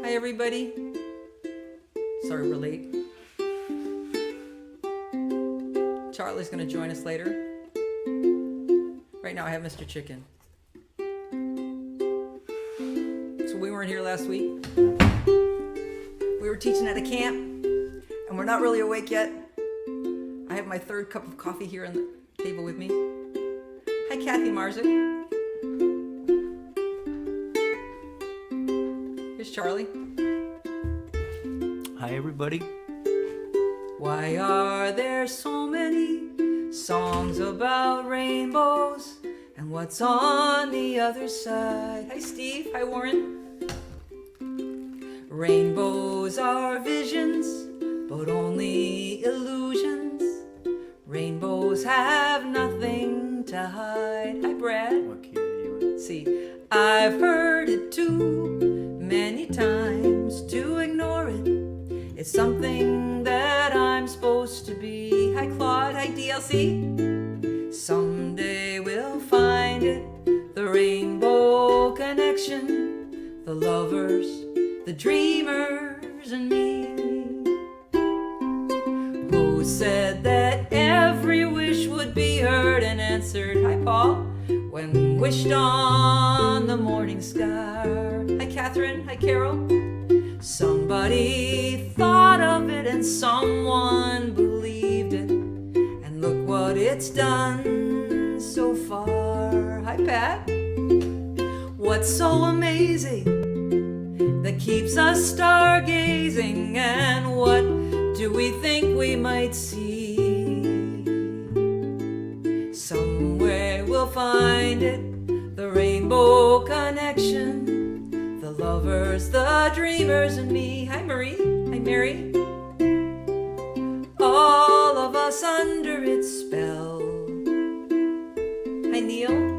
Hi, everybody. Sorry we're late. Charlie's going to join us later. Right now I have Mr. Chicken. So we weren't here last week. We were teaching at a camp, and we're not really awake yet. I have my third cup of coffee here on the table with me. Hi, Kathy Marzik. Here's Charlie. Hi, everybody. Why are there so many songs about rainbows? And what's on the other side? Hi, Steve. Hi, Warren. Rainbows are visions, but only illusions. Rainbows have nothing to hide. Hi, Brad. What key are you in? See, I've heard it too many times to ignore it. It's something that I'm supposed to be. Hi, Claude. Hi, DLC. Someday we'll find it, the rainbow connection, the lovers, the dreamers, and me. Who said that every wish would be heard and answered? Hi, Paul. When wished on the morning star. Hi, Catherine. Hi, Carol. Somebody thought of it and someone believed it. And look what it's done so far. Hi, Pat. What's so amazing that keeps us stargazing? And what do we think we might see? Somewhere we'll find it, the rainbow connection, the lovers, the dreamers, and me. Hi, Marie. Hi, Mary. All of us under its spell. Hi, Neil.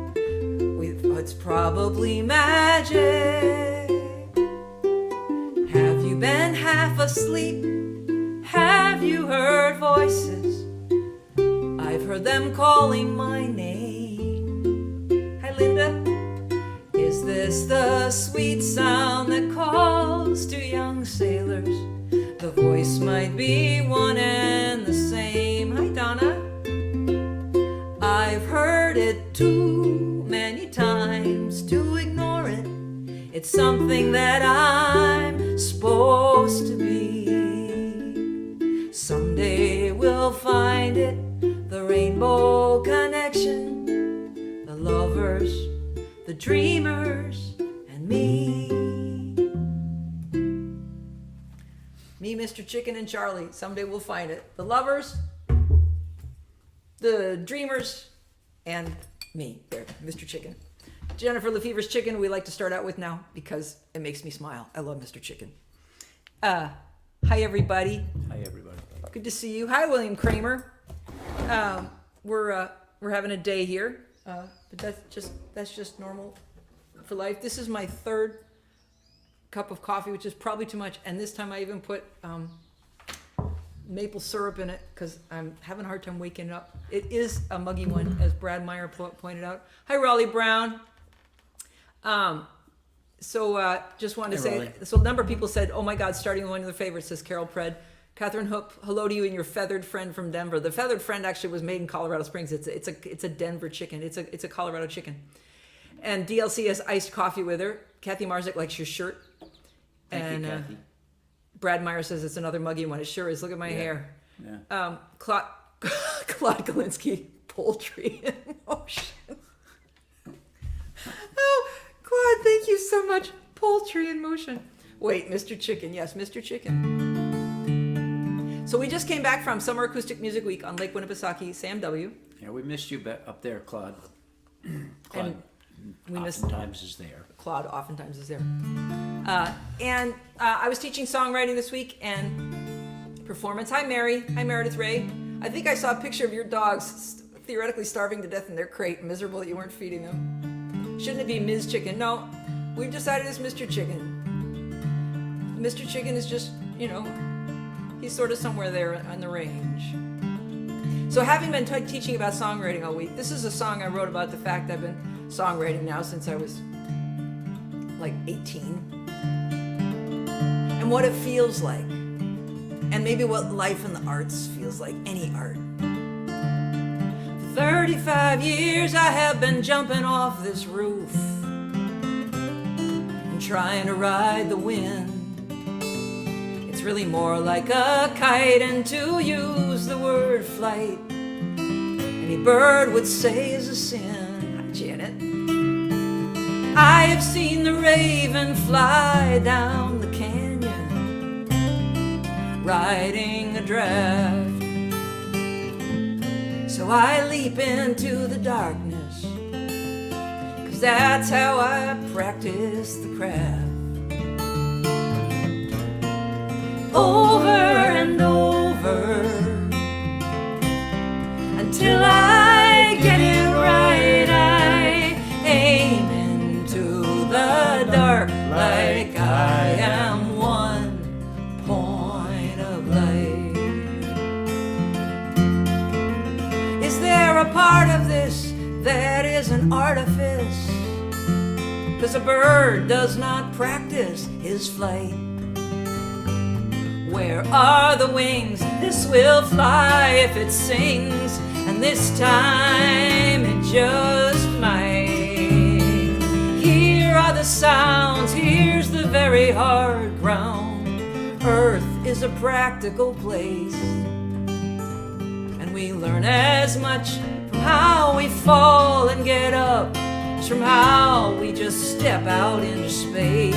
It's probably magic. Have you been half asleep? Have you heard voices? I've heard them calling my name. Hi, Linda. Is this the sweet sound that calls to young sailors? The voice might be one and the same. Hi, Donna. I've heard it too many times to ignore it. It's something that I'm supposed to be. Someday we'll find it, the rainbow connection, the lovers, the dreamers, and me. Me, Mr. Chicken, and Charlie. Someday we'll find it. The lovers, the dreamers, and me. There, Mr. Chicken. Jennifer Lefevre's Chicken we like to start out with now because it makes me smile. I love Mr. Chicken. Hi, everybody. Hi, everybody. Good to see you. Hi, William Kramer. We're having a day here, but that's just normal for life. This is my third cup of coffee, which is probably too much, and this time I even put maple syrup in it because I'm having a hard time waking up. It is a muggy one, as Brad Meyer pointed out. Hi, Raleigh Brown. Just wanted to say, Raleigh. so a number of people said, oh my God, starting with one of their favorites, says Carol Pred. Catherine Hook, hello to you and your feathered friend from Denver. The feathered friend actually was made in Colorado Springs. It's a Denver chicken. It's a Colorado chicken. And DLC has iced coffee with her. Kathy Marzik likes your shirt. Thank you, Kathy. Brad Meyer says it's another muggy one. It sure is. Look at my hair. Yeah. Claude Galinsky, poultry in motion. Oh, Claude, thank you so much. Poultry in motion. Wait, Mr. Chicken. Yes, Mr. Chicken. So we just came back from Summer Acoustic Music Week on Lake Winnipesaukee, Sam W. Yeah, we missed you up there, Claude. Claude And we missed oftentimes is there. Claude oftentimes is there. I was teaching songwriting this week and performance. Hi, Mary. Hi, Meredith Ray. I think I saw a picture of your dogs theoretically starving to death in their crate, miserable that you weren't feeding them. Shouldn't it be Ms. Chicken? No, we've decided it's Mr. Chicken. Mr. Chicken is just, he's sort of somewhere there on the range. So having been teaching about songwriting all week, this is a song I wrote about the fact I've been songwriting now since I was like 18. and what it feels like, and maybe what life in the arts feels like, any art. For 35 years I have been jumping off this roof and trying to ride the wind. It's really more like a kite, and to use the word flight, any bird would say is a sin. Hi, Janet. I have seen the raven fly down the canyon, riding a draft. So I leap into the darkness, 'cause that's how I practice the craft. Over and over, until I get it right, I aim into the dark like I am one point of light. Is there a part of this that is an artifice? 'Cause a bird does not practice his flight. Where are the wings? This will fly if it sings, and this time it just might. Here are the sounds, here's the very hard ground. Earth is a practical place, and we learn as much from how we fall and get up as from how we just step out into space.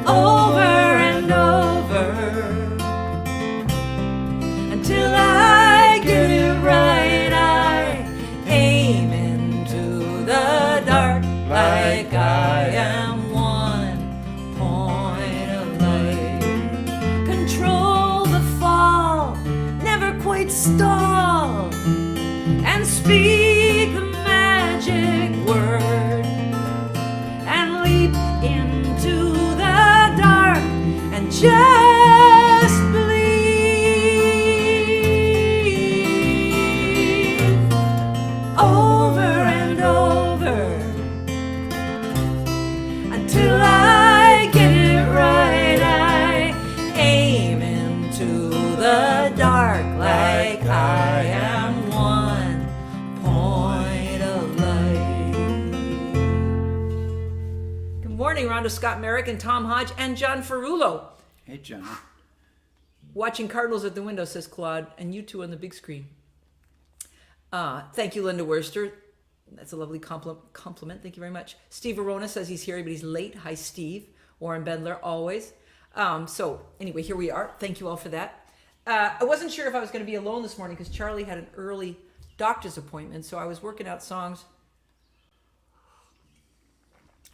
Over and over, until I get it right, I aim into the dark like I am one point of light. Control the fall, never quite stall, and speak the magic word, and leap into the dark and just believe. Over and over, until I get it right, I aim into the dark like I am one point of light. Good morning, Rhonda Scott Merrick and Tom Hodge and John Ferrulo. Hey, John. Watching Cardinals at the window, says Claude, and you two on the big screen. Thank you, Linda Worster. That's a lovely compliment. Thank you very much. Steve Arona says he's here, but he's late. Hi, Steve. Warren Bendler, always. So anyway, here we are. Thank you all for that. I wasn't sure if I was going to be alone this morning because Charlie had an early doctor's appointment, so I was working out songs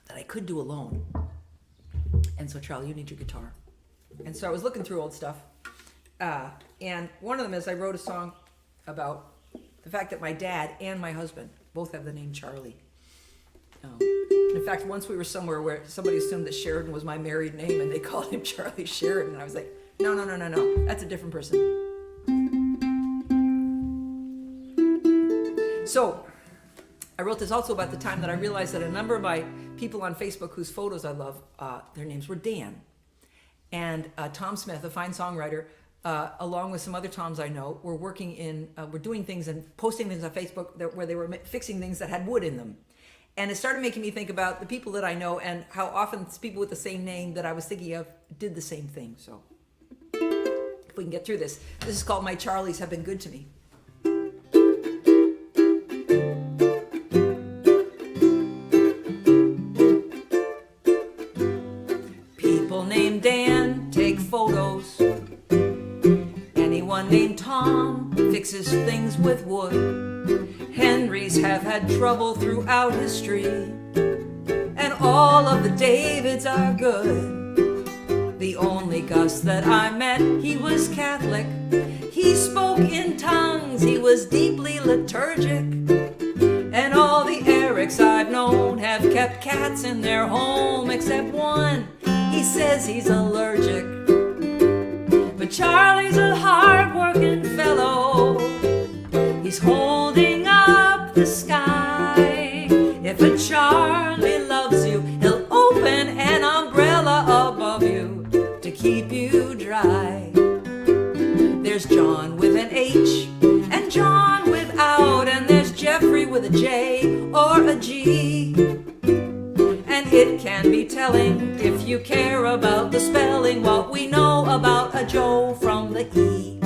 that I could do alone. And so, Charlie, you need your guitar. And so I was looking through old stuff. And one of them is I wrote a song about the fact that my dad and my husband both have the name Charlie. In fact, once we were somewhere where somebody assumed that Sheridan was my married name and they called him Charlie Sheridan. And I was like, no. That's a different person. So I wrote this also about the time that I realized that a number of my people on Facebook whose photos I love, their names were Dan. And Tom Smith, a fine songwriter, along with some other Toms I know, were working in, were doing things and posting things on Facebook where they were fixing things that had wood in them. And it started making me think about the people that I know and how often people with the same name that I was thinking of did the same thing. So if we can get through this. This is called My Charlies Have Been Good to Me. People named Dan take photos. Anyone named Tom fixes things with wood. Henrys have had trouble throughout history, and all of the Davids are good. The only Gus that I met, he was Catholic. He spoke in tongues, he was deeply liturgic. And all the Erics I've known have kept cats in their home, except one, he says he's allergic. But Charlie's a hard-working fellow. He's holding up the sky. If a Charlie loves you, he'll open an umbrella J or a G. And it can be telling if you care about the spelling what we know about a Joe from the E.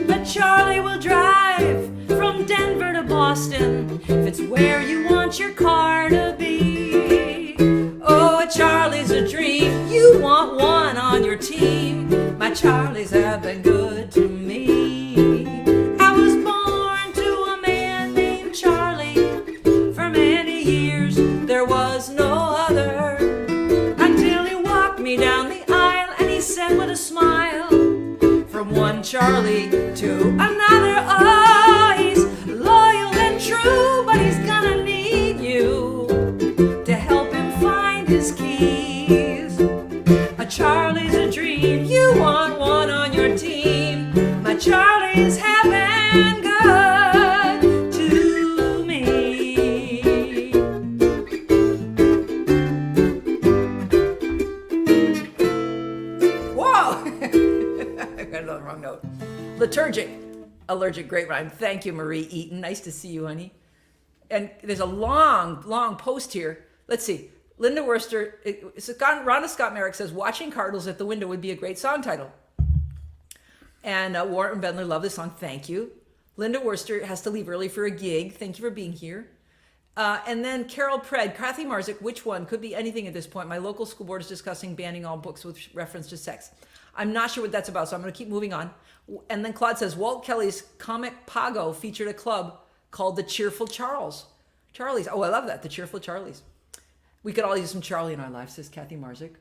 But Charlie will drive from Denver to Boston if it's where you want your car to be. Oh, a Charlie's a dream, you want one on your team. My Charlies have been good to me. I was born to a man named Charlie. For many years there was no other, until he walked me down the aisle and he said with a smile, from one Charlie to another. Oh, he's loyal and true, but he's gonna need you to help him find his keys. A Charlie's a dream, you want one on your team. My Charlies have been good to me. Whoa! I got it on the wrong note. Liturgic, allergic, great rhyme. Thank you, Marie Eaton. Nice to see you, honey. And there's a long, long post here. Let's see. Linda Worcester, Rhonda Scott Merrick says, Watching Cardinals at the Window would be a great song title. And Warren Bendler, love this song. Thank you. Linda Worcester has to leave early for a gig. Thank you for being here. And then Carol Pred, Kathy Marzik, which one? Could be anything at this point. My local school board is discussing banning all books with reference to sex. I'm not sure what that's about, so I'm going to keep moving on. And then Claude says, Walt Kelly's comic Pago featured a club called the Cheerful Charlies. Oh, I love that, the Cheerful Charlies. We could all use some Charlie in our lives, says Kathy Marzik.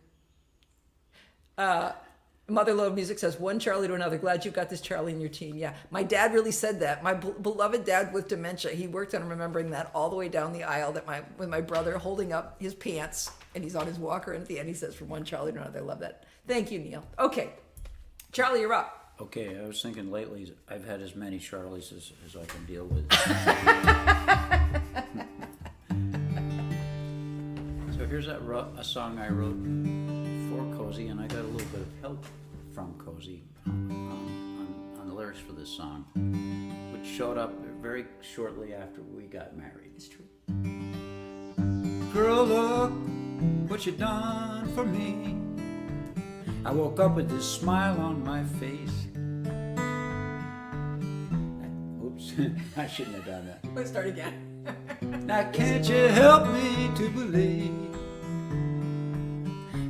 Mother Love Music says, one Charlie to another. Glad you got this Charlie in your team. Yeah, my dad really said that. My beloved dad with dementia, he worked on remembering that all the way down the aisle, that with my brother holding up his pants and he's on his walker, and at the end he says, from one Charlie to another. I love that. Thank you, Neil. Okay, Charlie, you're up. Okay, I was thinking lately I've had as many Charlies as I can deal with. So here's a song I wrote for Cozy, and I got a little bit of help from Cozy on the lyrics for this song, which showed up very shortly after we got married. It's true. Girl, look what you done for me. I woke up with this smile on my face. Oops, I shouldn't have done that. Let's start again. Now can't you help me to believe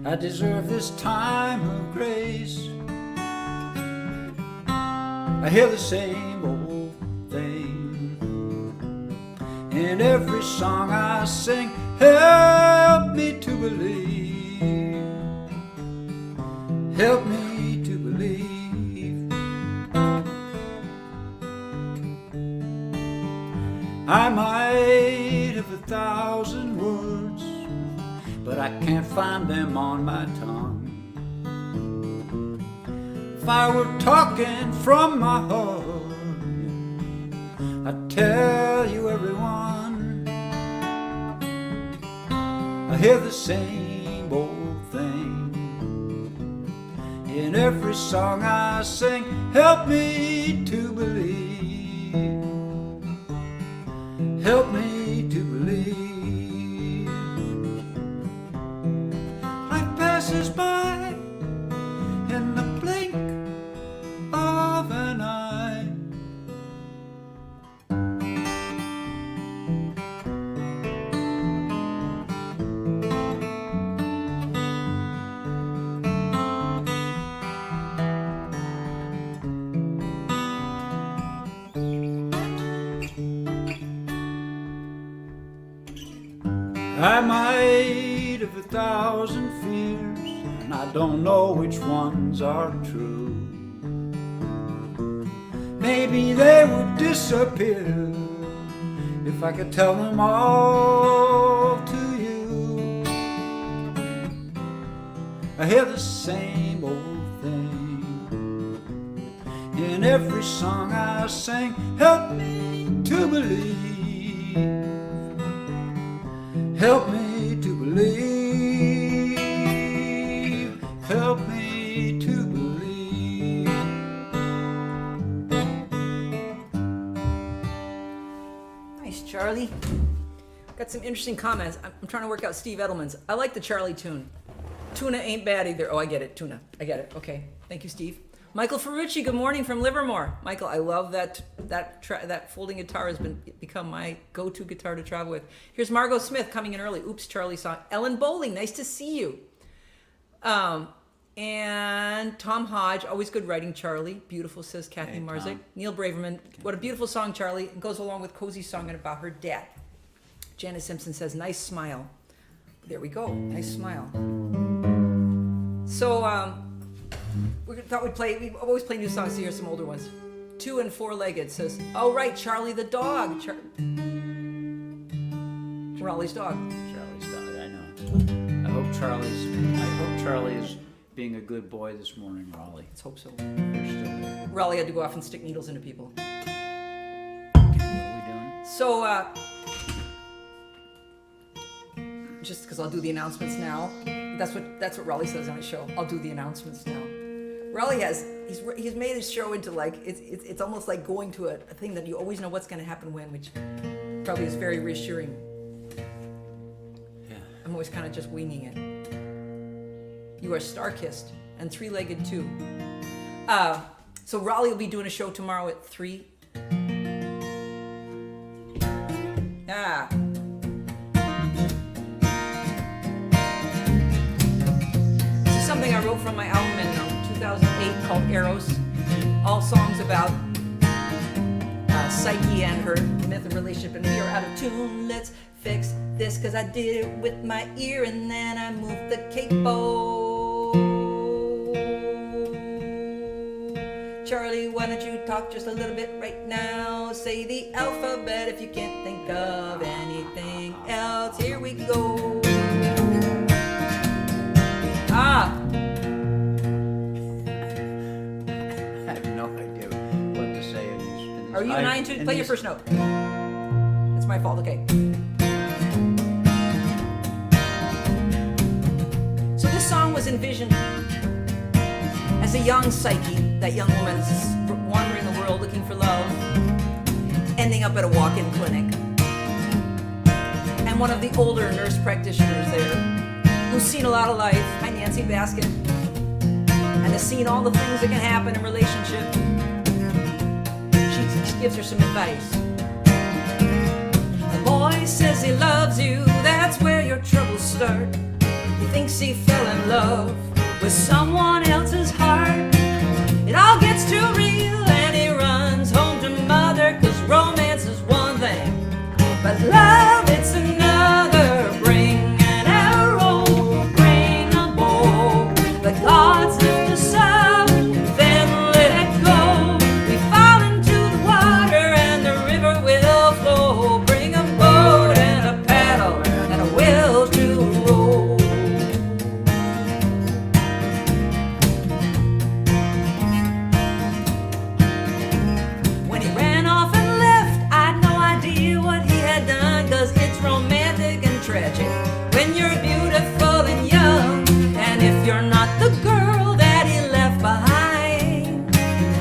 I deserve this time of grace. I hear the same old thing in every song I sing. Help me to believe. Help me to believe. I might have 1,000 words, but I can't find them on my tongue. If I were talking from my heart, I'd tell you everyone. I hear the same old thing in every song I sing. Help me to believe. Help me to believe. Life passes by in the blink of an eye. I might have 1,000 fears, and I don't know which ones are true. Maybe they would disappear if I could tell them all to you. I hear the same old thing in every song I sing. Help me to believe. Help me to believe. Help me to believe. Nice, Charlie. Charlie. Got some interesting comments. I'm trying to work out Steve Edelman's. I like the Charlie tune. Tuna ain't bad either. Oh, I get it. Tuna. I get it. Okay. Thank you, Steve. Michael Ferrucci, good morning from Livermore. Michael, I love that folding guitar has become my go-to guitar to travel with. Here's Margot Smith coming in early. Oops, Charlie song. Ellen Bowling, nice to see you. And Tom Hodge, always good writing, Charlie. Beautiful, says Kathy Hey, Marzik. Tom. Neil Braverman, what a beautiful song, Charlie. It goes along with Cozy's song about her dad. Janice Simpson says, nice smile. There we go, nice smile. So, we thought we always play new songs, so here's some older ones. 2 and 4-Legged says, oh right, Charlie the dog. Raleigh's dog. Charlie's dog, I know. I hope Charlie is being a good boy this morning, Raleigh. Let's hope so. You're still there. Raleigh had to go off and stick needles into people. What are we doing? So, just because I'll do the announcements now. That's what Raleigh says on his show. I'll do the announcements now. Raleigh he's made his show into like it's almost like going to a thing that you always know what's going to happen when, which probably is very reassuring. Yeah. I'm always kind of just winging it. You are star-kissed and 3-legged too. So Raleigh will be doing a show tomorrow at 3. This is something I wrote from my album in 2008 called Eros. All songs about Psyche and her myth of relationship, and we are out of tune. Let's fix this, cause I did it with my ear and then I moved the capo. Charlie, why don't you talk just a little bit right now? Say the alphabet if you can't think of anything else. Here we go. I have no idea what to say in these. Are you nine to play your first note? It's my fault, okay. So this song was envisioned as a young Psyche, that young woman's wandering the world looking for love, ending up at a walk-in clinic. And one of the older nurse practitioners there, who's seen a lot of life, hi Nancy Baskin, and has seen all the things that can happen in relationship, she gives her some advice. A boy says he loves you, that's where your troubles start. He thinks he fell in love with someone else's heart. It all gets too real and he runs home to mother, cause romance is one thing, but love it's another. Bring an arrow, bring a bow, the gods lift us up, then let it go. We fall into the water and the river will flow. Bring a boat and a paddle and a will to row. When he ran off and left, I'd no idea what he had done, cause it's romantic and tragic when you're beautiful and young, and if you're not the girl that he left behind,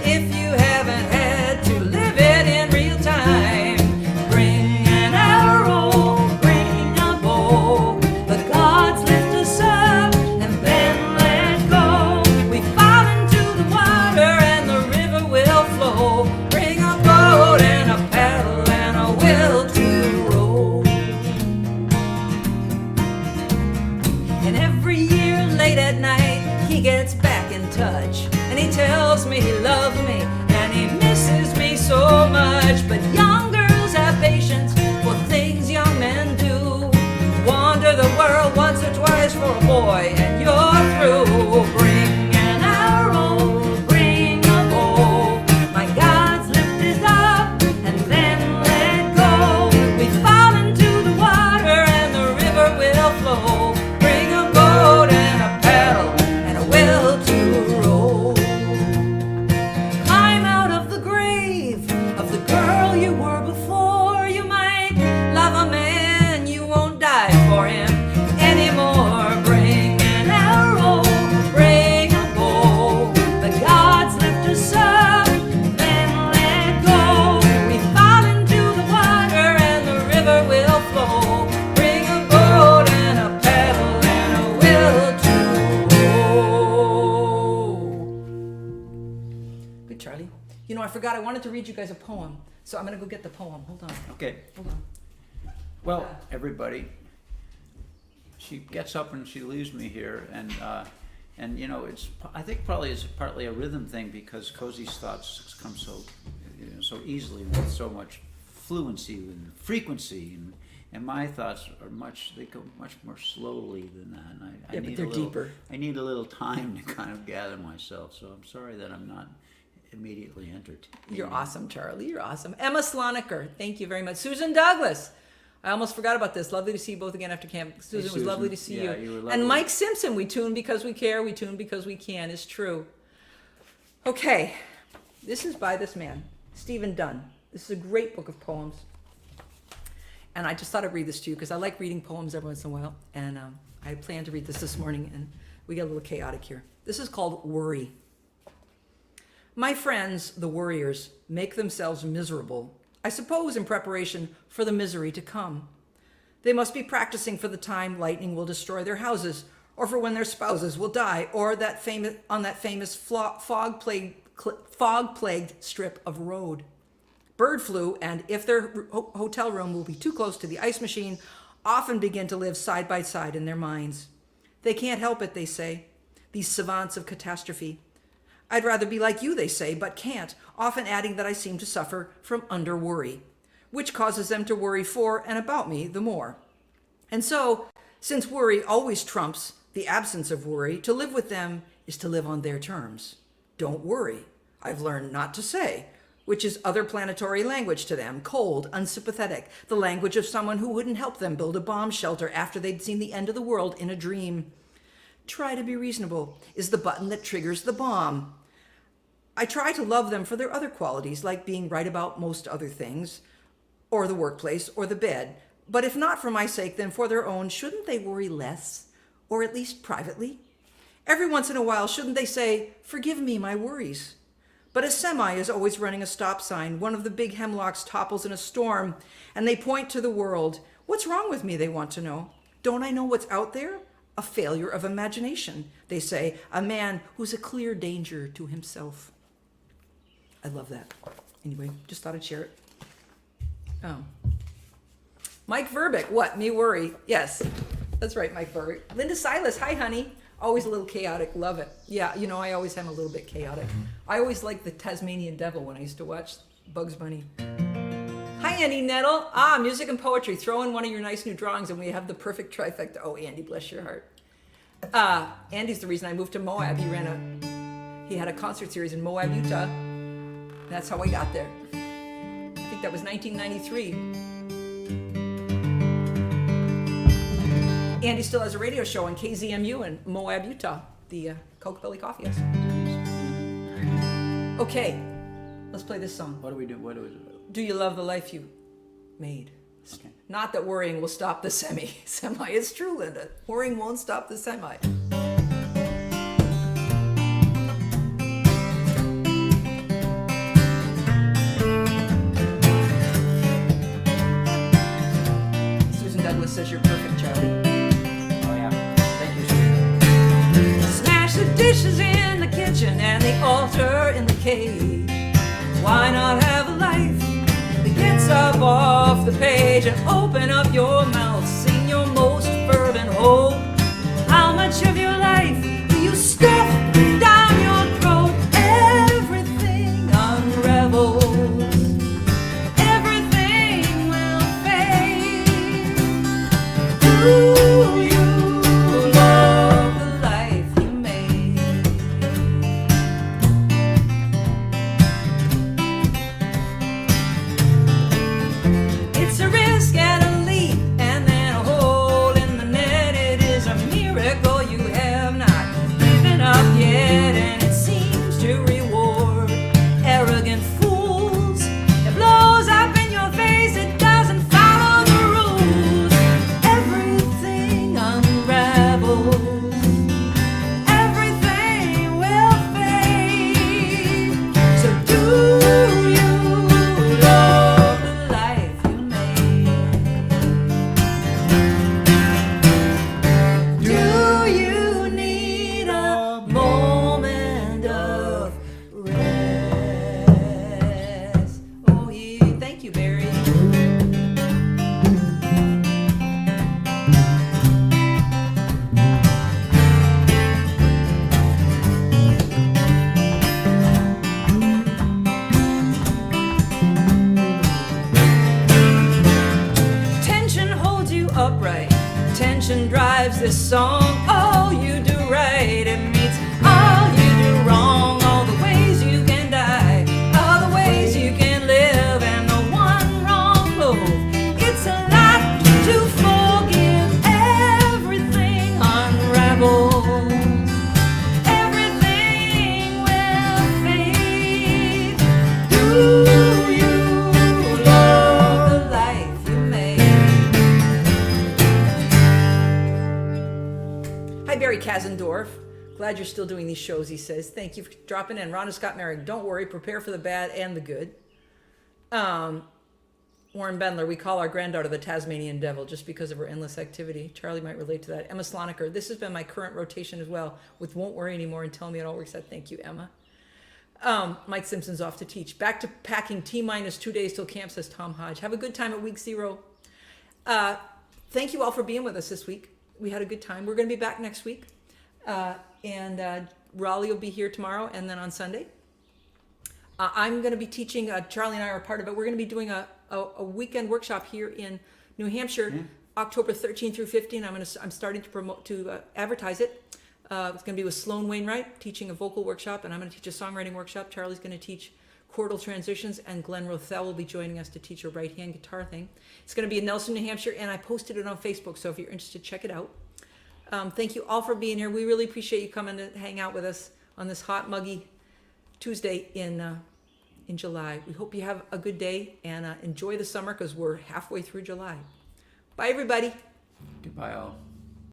if you haven't had to live it in real time. Bring an arrow, bring a bow, the gods lift us up and then let go. We fall into the water and the river will flow. Bring a boat and a paddle and a will to row. And every year late at night he gets back in touch and he tells me he loves me and he misses me so much. But young girls have patience for things young men do. Wander the world once or twice for a boy and you're through. Bring an arrow, bring a bow, my God's lift is up and then let go. We fall into the water and the river will flow. Bring a boat and a paddle and a will to row. forgot. I wanted to read you guys a poem. So I'm going to go get the poem. Hold on. Okay. Hold on. Well, everybody, she gets up and she leaves me here, and you know, I think probably it's partly a rhythm thing because Cozy's thoughts come so, so easily with so much fluency and frequency, and my thoughts are they go much more slowly than that. And I Yeah, but need they're a little, deeper. I need a little time to kind of gather myself. So I'm sorry that I'm not immediately entertained. You're awesome, Charlie. You're awesome. Emma Sloniker, thank you very much. Susan Douglas. I almost forgot about this. Lovely to see you both again after camp. Susan, it was Susan. lovely to see Yeah, you. you were lovely. And Mike Simpson, we tune because we care, we tune because we can, is true. Okay, this is by this man, Stephen Dunn. This is a great book of poems. And I just thought I'd read this to you because I like reading poems every once in a while. And I planned to read this morning, and we get a little chaotic here. This is called Worry. My friends, the worriers, make themselves miserable, I suppose in preparation for the misery to come. They must be practicing for the time lightning will destroy their houses, or for when their spouses will die, or on that famous fog-plagued strip of road. Bird flu, and if their hotel room will be too close to the ice machine, often begin to live side by side in their minds. They can't help it, they say, these savants of catastrophe. I'd rather be like you, they say, but can't, often adding that I seem to suffer from under-worry, which causes them to worry for and about me the more. And so, since worry always trumps the absence of worry, to live with them is to live on their terms. Don't worry, I've learned not to say, which is other planetary language to them, cold, unsympathetic, the language of someone who wouldn't help them build a bomb shelter after they'd seen the end of the world in a dream. Try to be reasonable is the button that triggers the bomb. I try to love them for their other qualities, like being right about most other things, or the workplace, or the bed. But if not for my sake, then for their own, shouldn't they worry less, or at least privately? Every once in a while, shouldn't they say, forgive me my worries? But a semi is always running a stop sign. One of the big hemlocks topples in a storm, and they point to the world. What's wrong with me, they want to know. Don't I know what's out there? A failure of imagination, they say, a man who's a clear danger to himself. I love that. Anyway, just thought I'd share it. Oh. Mike Verbeck, what? Me worry. Yes, that's right, Mike Verbeck. Linda Silas, hi, honey. Always a little chaotic. Love it. Yeah, you know, I always am a little bit chaotic. I always liked the Tasmanian Devil when I used to watch Bugs Bunny. Hi, Andy Nettle. Music and poetry. Throw in one of your nice new drawings and we have the perfect trifecta. Oh, Andy, bless your heart. Andy's the reason I moved to Moab. He had a concert series in Moab, Utah. That's how I got there. I think that was 1993. Andy still has a radio show on KZMU in Moab, Utah. The Coke Belly Coffee House. Okay, let's play this song. What do we do? Do you love the life you made? Okay. Not that worrying will stop the semi. It's true, Linda. Worrying won't stop the semi. Susan Douglas says you're perfect, Charlie. Oh yeah. Thank you, Susan. Smash the dishes in the kitchen and the altar in the cave. Why not have a life that gets up off the page and open up your mouth, sing your most fervent hope? How much of your life do you stuff down your throat? Everything unravels, everything will fade. Do you love the life you made? It's a risk and a leap and upright. Tension drives this song. All you do right, it meets all you do wrong. All the ways you can die, all the ways you can live, and the one wrong move. It's a lot to forgive. Everything unravels. Everything will fade. Do you love the life you made? Hi, Barry Kazendorf. Glad you're still doing these shows, he says. Thank you for dropping in. Rhonda Scott Merrick, don't worry, prepare for the bad and the good. Warren Bendler, we call our granddaughter the Tasmanian Devil just because of her endless activity. Charlie might relate to that. Emma Sloniker, this has been my current rotation as well with Won't Worry Anymore and Tell Me It All Works Out. Thank you, Emma. Mike Simpson's off to teach. Back to packing T-minus 2 days till camp, says Tom Hodge. Have a good time at week 0. Thank you all for being with us this week. We had a good time. We're going to be back next week. And Raleigh will be here tomorrow and then on Sunday. I'm going to be teaching, Charlie and I are part of it. We're going to be doing a weekend workshop here in New Hampshire, October 13 through 15. I'm starting to advertise it. It's going to be with Sloan Wainwright, teaching a vocal workshop, and I'm going to teach a songwriting workshop. Charlie's going to teach chordal transitions, and Glenn Rothell will be joining us to teach a right-hand guitar thing. It's going to be in Nelson, New Hampshire, and I posted it on Facebook, so if you're interested, check it out. Thank you all for being here. We really appreciate you coming to hang out with us on this hot, muggy Tuesday in July. We hope you have a good day and enjoy the summer because we're halfway through July. Bye, everybody. Goodbye, all.